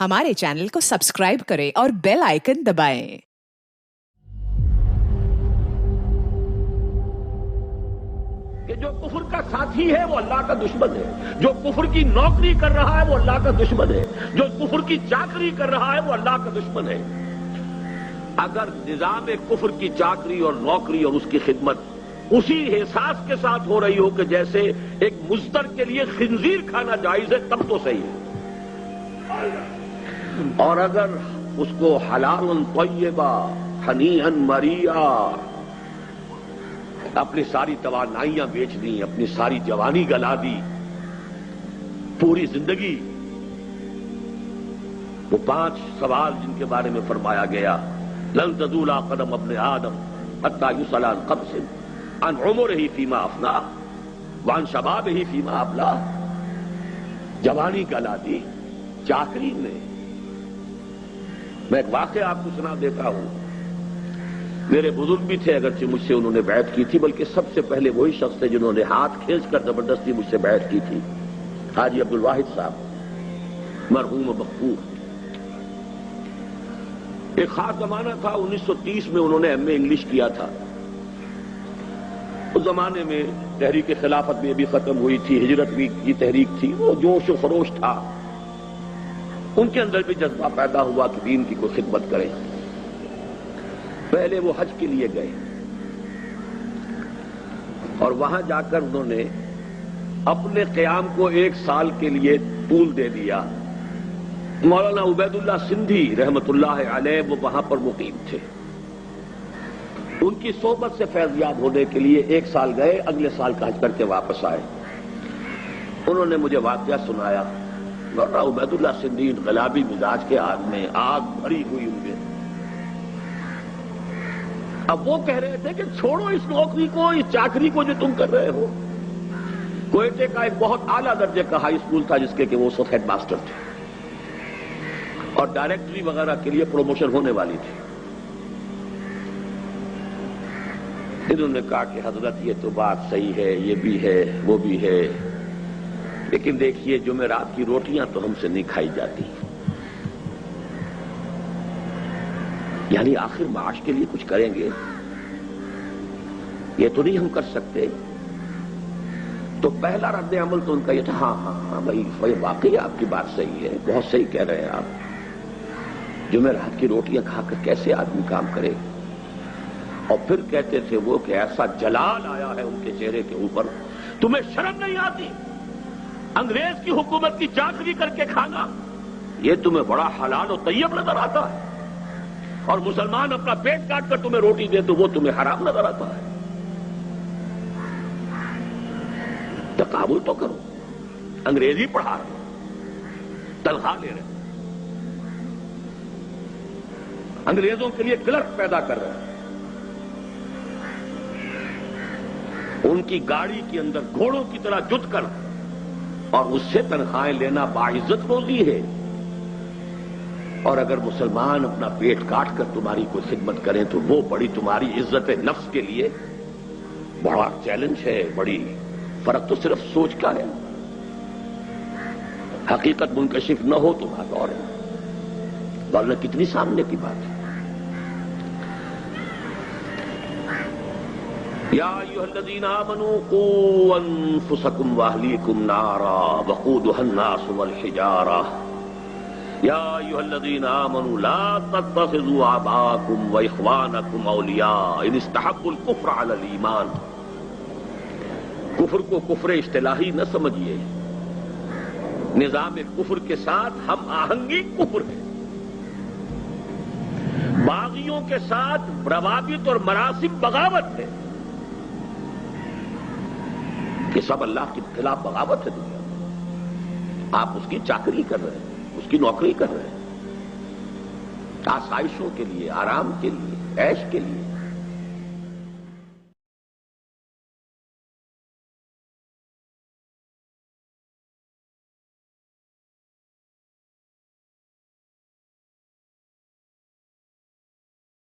हमारे चैनल को सब्सक्राइब करें और बेल आइकन दबाएं। कि जो कुफर का साथी है वो अल्लाह का दुश्मन है, जो कुफर की नौकरी कर रहा है वो अल्लाह का दुश्मन है, जो कुफर की चाकरी कर रहा है वो अल्लाह का दुश्मन है। अगर निजाम कुफर की चाकरी और नौकरी और उसकी खिदमत उसी एहसास के साथ हो रही हो कि जैसे एक मुज्तर के लिए खिंजीर खाना जायज है, तब तो सही है। और अगर उसको हलालन तय्यबा हनीअन मरिया अपनी सारी तवानाइयां बेच दी, अपनी सारी जवानी गला दी, पूरी जिंदगी वो 5 सवाल जिनके बारे में फरमाया गया, लन तज़ूला कदम अब्ने आदम हत्ता युसअल अन ख़म्सिन अन उमरिही फीमा अफना व अन शबाबिही फीमा अबला। जवानी गला दी चाकरी में। मैं एक वाक़या आपको सुना देता हूं। मेरे बुजुर्ग भी थे, अगरचे मुझसे उन्होंने बैत की थी, बल्कि सबसे पहले वही शख्स थे जिन्होंने हाथ खींचकर जबरदस्ती मुझसे बैत की थी, हाजी अब्दुल वाहिद साहब मरहूम मक़बूर। एक खास जमाना था, 1930 में उन्होंने एमए इंग्लिश किया था। उस जमाने में तहरीक खिलाफत भी अभी खत्म हुई थी, हिजरत भी की तहरीक थी, वो जोश व खरोश था। उनके अंदर भी जज्बा पैदा हुआ कि दीन की कोई खिदमत करें। पहले वो हज के लिए गए और वहां जाकर उन्होंने अपने क़याम को 1 साल के लिए तूल दे दिया। मौलाना उबैदुल्लाह सिंधी रहमतुल्लाह अलैह वो वहां पर मुकीम थे। उनकी सोहबत से फैज़याब होने के लिए 1 साल गए, अगले साल का हज करके वापस आए। उन्होंने मुझे वाक़या सुनाया। मौलाना उबैदुल्लाह सिंधी इनक़लाबी मिजाज के आदमी, आग भरी हुई उनके। अब वो कह रहे थे कि छोड़ो इस नौकरी को, इस चाकरी को जो तुम कर रहे हो। कोयटे का एक बहुत आला दर्जे का हाई स्कूल था जिसके कि वो उस वक्त हेड मास्टर थे और डायरेक्टरी वगैरह के लिए प्रमोशन होने वाली थी। इन्होंने कहा कि हजरत ये तो बात सही है, ये भी है, वो भी है, लेकिन देखिए जुमेरात की रोटियां तो हमसे नहीं खाई जाती। यानी आखिर माश के लिए कुछ करेंगे, ये तो नहीं हम कर सकते। तो पहला रद्द अमल तो उनका ये था, हाँ भाई वाकई आपकी बात सही है, बहुत सही कह रहे हैं आप। जुमेरात की रोटियां खाकर कैसे आदमी काम करे। और फिर कहते थे वो कि ऐसा जलाल आया है उनके चेहरे के ऊपर, तुम्हें शर्म नहीं आती? अंग्रेज की हुकूमत की चाकरी करके खाना ये तुम्हें बड़ा हलाल और तैयब नजर आता है, और मुसलमान अपना पेट काट कर तुम्हें रोटी दे तो वो तुम्हें हराम नजर आता है। तकाबुल तो करो। अंग्रेजी पढ़ा रहे, तनख्वाह ले रहे, अंग्रेजों के लिए क्लर्क पैदा कर रहे हैं। उनकी गाड़ी के अंदर घोड़ों की तरह जुट कर और उससे तनख्वाहें लेना बाइज्जत रोजी है। और अगर मुसलमान अपना पेट काट कर तुम्हारी कोई खिदमत करें तो वो बड़ी तुम्हारी इज्जत नफ्स के लिए बड़ा चैलेंज है। बड़ी फर्क तो सिर्फ सोच का है, हकीकत मुनकशिफ न हो तो बात और है। वरना कितनी सामने की बात है। या अय्युहल्लज़ीना आमनू क़ू अन्फुसकुम व अहलीकुम नारा वक़ूदुहा अन्नास वल हिजारा या अय्युहल्लज़ीना आमनू ला तत्तख़िज़ू आबाअकुम व इख़वानकुम औलिया इन इस्तहब्बुल कुफ़्र अलल ईमान। कुफ्र को कुफ्र इस्तिलाही न समझिए, निज़ाम कुफ्र के साथ हम आहंगी कुफ्र है। बागियों के साथ रवाबित और मरासिम बगावत है। ये सब अल्लाह के खिलाफ बगावत है दुनिया में। आप उसकी चाकरी कर रहे हैं, उसकी नौकरी कर रहे हैं, आसाइशों के लिए, आराम के लिए, ऐश के लिए।